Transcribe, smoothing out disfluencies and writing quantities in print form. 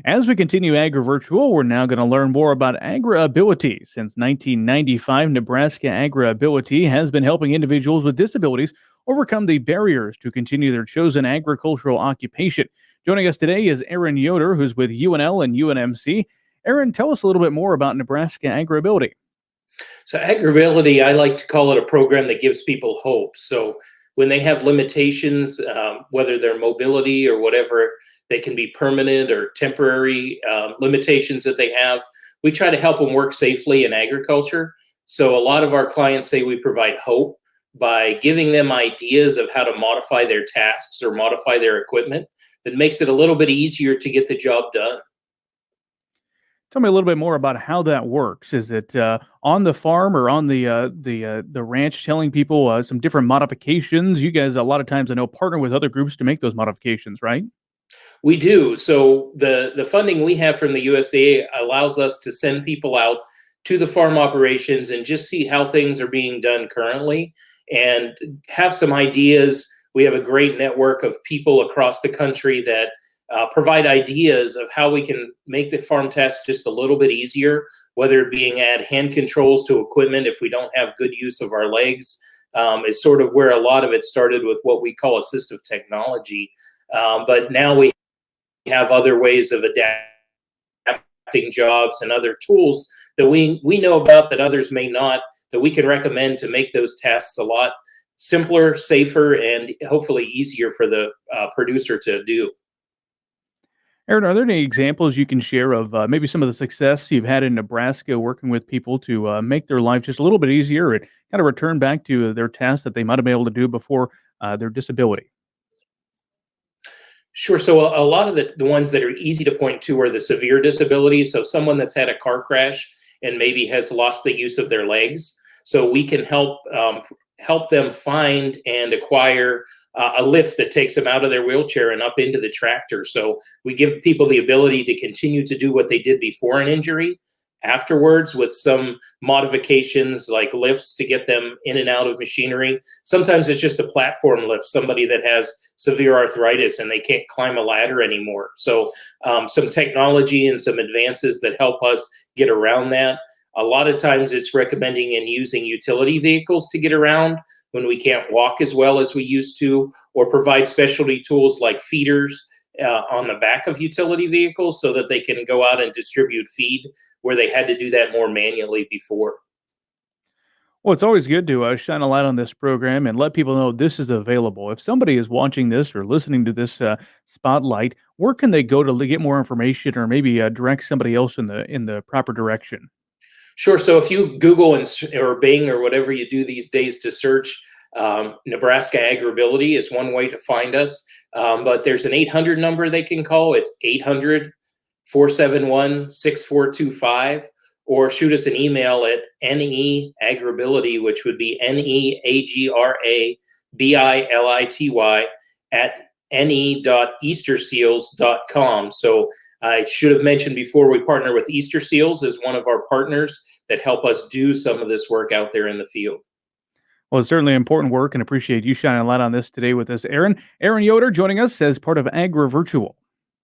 As we continue Agrivirtual, we're now going to learn more about AgrAbility. Since 1995, Nebraska AgrAbility has been helping individuals with disabilities overcome the barriers to continue their chosen agricultural occupation. Joining us today is Aaron Yoder, who's with UNL and UNMC. Aaron, tell us a little bit more about Nebraska AgrAbility. So AgrAbility, I like to call it a program that gives people hope. So when they have limitations, whether they're mobility or whatever, they can be permanent or temporary limitations that they have. We try to help them work safely in agriculture. So a lot of our clients say we provide hope by giving them ideas of how to modify their tasks or modify their equipment that makes it a little bit easier to get the job done. Tell me a little bit more about how that works. Is it on the farm or on the ranch, telling people some different modifications? You guys, a lot of times, I know, partner with other groups to make those modifications, right? We do. So the funding we have from the USDA allows us to send people out to the farm operations and just see how things are being done currently and have some ideas. We have a great network of people across the country that provide ideas of how we can make the farm task just a little bit easier, whether it being add hand controls to equipment if we don't have good use of our legs. Is sort of where a lot of it started with what we call assistive technology. But now we have other ways of adapting jobs and other tools that we know about that others may not, that we can recommend to make those tasks a lot simpler, safer, and hopefully easier for the producer to do. Aaron, are there any examples you can share of maybe some of the success you've had in Nebraska working with people to make their life just a little bit easier and kind of return back to their tasks that they might have been able to do before their disability? Sure. So a lot of the ones that are easy to point to are the severe disabilities. So someone that's had a car crash and maybe has lost the use of their legs. So we can help them find and acquire a lift that takes them out of their wheelchair and up into the tractor. So we give people the ability to continue to do what they did before an injury afterwards with some modifications like lifts to get them in and out of machinery. Sometimes it's just a platform lift, somebody that has severe arthritis and they can't climb a ladder anymore. So some technology and some advances that help us get around that. A lot of times it's recommending and using utility vehicles to get around when we can't walk as well as we used to, or provide specialty tools like feeders on the back of utility vehicles so that they can go out and distribute feed where they had to do that more manually before. Well, it's always good to shine a light on this program and let people know this is available. If somebody is watching this or listening to this spotlight, where can they go to get more information or maybe direct somebody else in the proper direction? Sure. So if you Google or Bing or whatever you do these days to search, Nebraska AgrAbility is one way to find us. But there's an 800 number they can call. It's 800-471-6425, or shoot us an email at neagrability, which would be neagrability at ne.easterseals.com. So I should have mentioned before, we partner with Easter Seals as one of our partners that help us do some of this work out there in the field. Well, it's certainly important work and appreciate you shining a light on this today with us, Aaron. Aaron Yoder joining us as part of Agrivirtual.